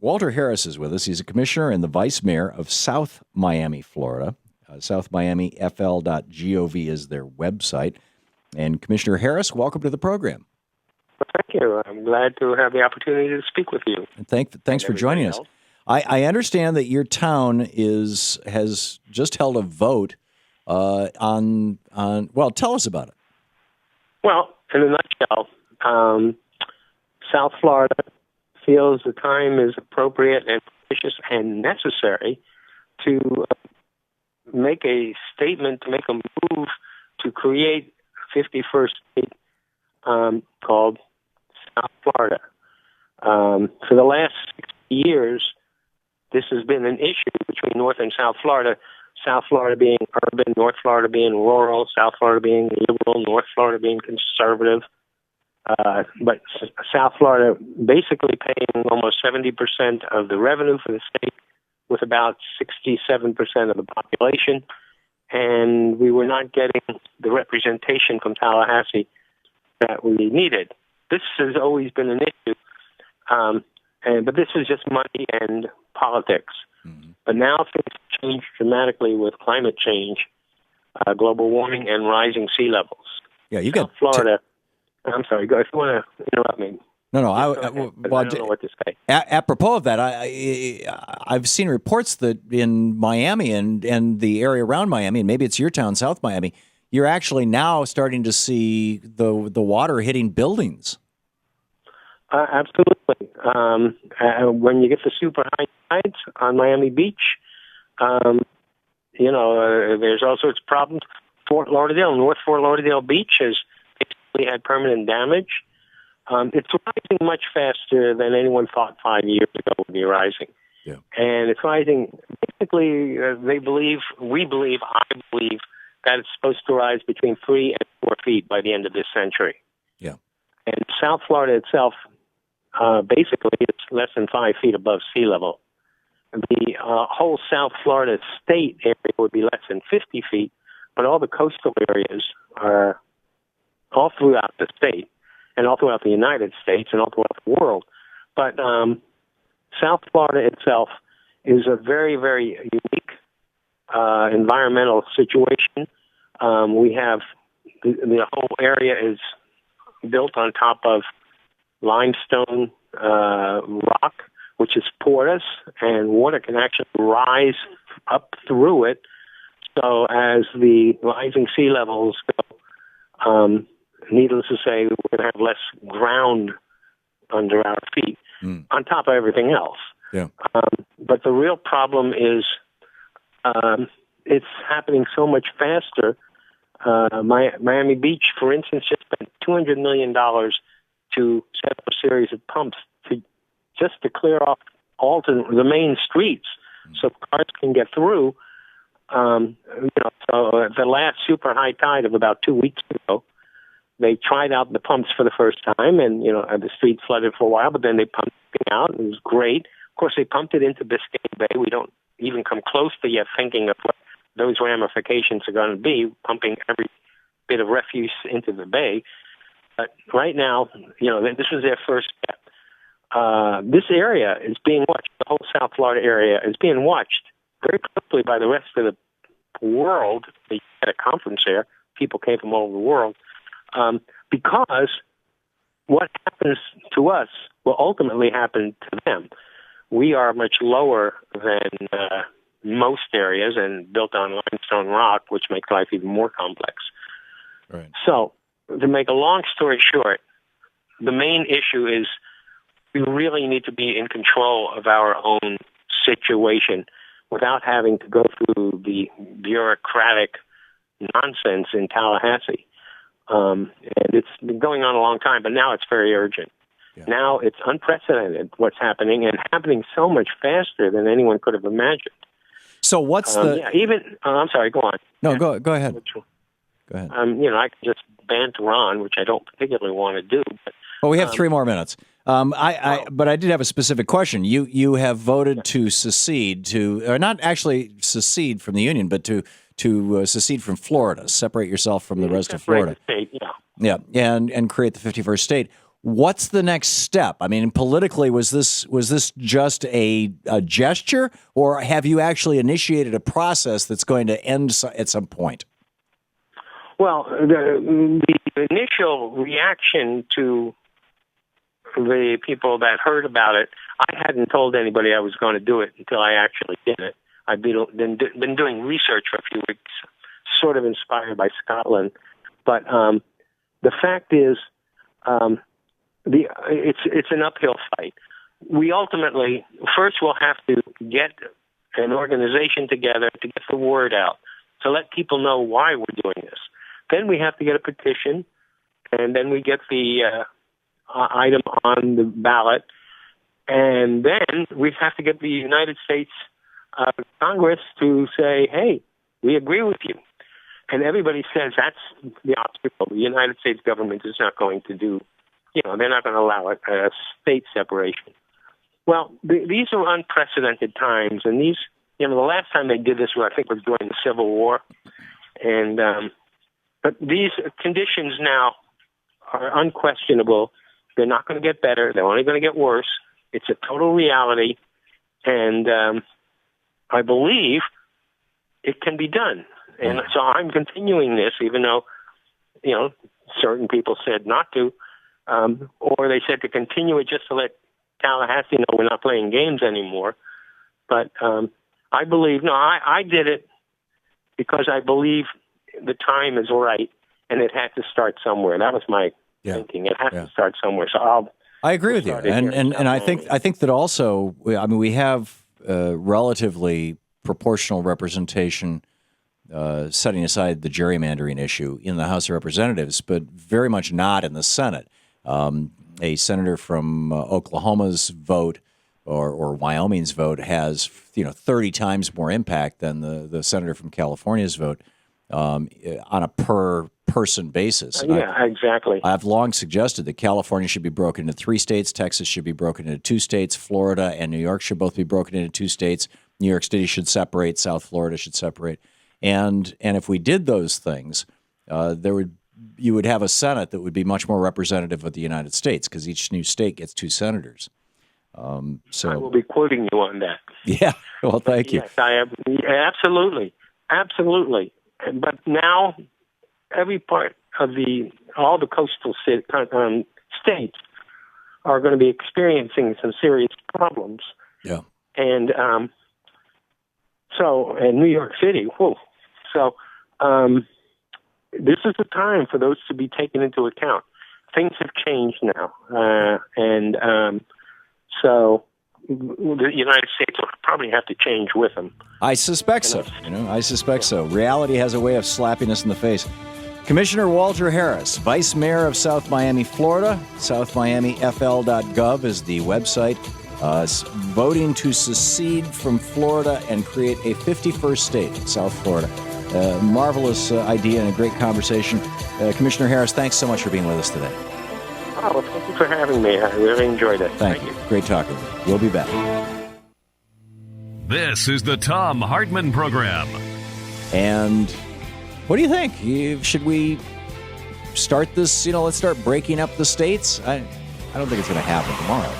Walter Harris is with us. He's a commissioner and the vice mayor of South Miami, Florida. SouthMiamiFL.gov is their website. And Commissioner Harris, welcome to the program. Well, thank you. I'm glad to have the opportunity to speak with you. And thanks for joining us. I understand that your town has just held a vote on. Well, tell us about it. Well, in a nutshell, South Florida feels the time is appropriate and propitious and necessary to make a statement, to make a move to create a 51st state called South Florida. For the last 60 years, this has been an issue between North and South Florida. South Florida being urban, North Florida being rural, South Florida being liberal, North Florida being conservative. But South Florida basically paying almost 70% of the revenue for the state, with about 67% of the population. And we were not getting the representation from Tallahassee that we needed. This has always been an issue. But this is just money and politics. Mm-hmm. But now things change dramatically with climate change, global warming, and rising sea levels. Yeah, you got Florida. I'm sorry. Go if you want to interrupt me. No. I don't know what to say. Apropos of that, I've seen reports that in Miami and the area around Miami, and maybe it's your town, South Miami, you're actually now starting to see the water hitting buildings. Absolutely. When you get the super high tides on Miami Beach, there's all sorts of problems. North Fort Lauderdale Beach has basically had permanent damage. It's rising much faster than anyone thought 5 years ago would be rising. Yeah. And it's rising, basically, I believe, that it's supposed to rise between 3 and 4 feet by the end of this century. Yeah. And South Florida itself, basically, it's less than 5 feet above sea level. The whole South Florida state area would be less than 50 feet, but all the coastal areas are all throughout the state and all throughout the United States and all throughout the world. But South Florida itself is a very, very unique environmental situation. We have the whole area is built on top of limestone rock, which is porous, and water can actually rise up through it. So as the rising sea levels go, needless to say, we're going to have less ground under our feet on top of everything else. Yeah. But the real problem is it's happening so much faster. Miami Beach, for instance, just spent $200 million to set up a series of pumps to clear off the main streets so cars can get through. So the last super high tide of about 2 weeks ago, they tried out the pumps for the first time, and the streets flooded for a while, but then they pumped it out. It was great. Of course, they pumped it into Biscayne Bay. We don't even come close to yet thinking of what those ramifications are going to be, pumping every bit of refuse into the bay. But right now, this was their first step. This area is being watched. The whole South Florida area is being watched very closely by the rest of the world. They had a conference there. People came from all over the world. Because what happens to us will ultimately happen to them. We are much lower than most areas and built on limestone rock, which makes life even more complex. Right. So, to make a long story short, the main issue is we really need to be in control of our own situation without having to go through the bureaucratic nonsense in Tallahassee. And it's been going on a long time, but now it's very urgent. Yeah. Now it's unprecedented what's happening, and happening so much faster than anyone could have imagined. So what's I'm sorry, go on. No, go ahead. Go ahead. I can just banter on, which I don't particularly want to do. But, well, we have 3 more minutes. But I did have a specific question. You have voted to secede or not actually secede from the union, but to secede from Florida, separate yourself from the rest of Florida. The state, yeah, and create the 51st state. What's the next step? I mean, politically, was this just a gesture, or have you actually initiated a process that's going to end at some point? Well, the initial reaction to the people that heard about it, I hadn't told anybody I was going to do it until I actually did it. I've been doing research for a few weeks, sort of inspired by Scotland. But the fact is, it's an uphill fight. We ultimately, first we'll have to get an organization together to get the word out, to let people know why we're doing this. Then we have to get a petition, and then we get the item on the ballot, and then we have to get the United States Congress to say, hey, we agree with you. And everybody says that's the obstacle. The United States government is not going to do, they're not going to allow a state separation. Well, these are unprecedented times, and these, the last time they did this, I think, was during the Civil War. And but these conditions now are unquestionable. They're not going to get better. They're only going to get worse. It's a total reality, and I believe it can be done. And so I'm continuing this, even though, certain people said not to, or they said to continue it just to let Tallahassee know we're not playing games anymore. But I believe, I did it because I believe the time is right, and it had to start somewhere. That was my thinking. It has to start somewhere. So I agree with you, and I think that also. I mean, we have relatively proportional representation, setting aside the gerrymandering issue in the House of Representatives, but very much not in the Senate. A senator from Oklahoma's vote or Wyoming's vote has 30 times more impact than the senator from California's vote on a per person basis. Exactly. I've long suggested that California should be broken into 3 states, Texas should be broken into 2 states, Florida and New York should both be broken into 2 states. New York City should separate, South Florida should separate. And if we did those things, you would have a Senate that would be much more representative of the United States, because each new state gets 2 senators. So I will be quoting you on that. Yeah. Well, thank you. Yes, I am. Absolutely. But now, every part of all the coastal states are going to be experiencing some serious problems. Yeah. And and New York City, whoa. So this is the time for those to be taken into account. Things have changed now. So the United States will probably have to change with them. I suspect so. I suspect so. Reality has a way of slapping us in the face. Commissioner Walter Harris, Vice Mayor of South Miami, Florida. SouthMiamiFL.gov is the website. Voting to secede from Florida and create a 51st state, South Florida. Marvelous idea and a great conversation. Commissioner Harris, thanks so much for being with us today. Oh, well, thank you for having me. I really enjoyed it. Thank you. Great talking. We'll be back. This is the Thom Hartmann Program. And what do you think? Should we start this? Let's start breaking up the states. I don't think it's going to happen tomorrow.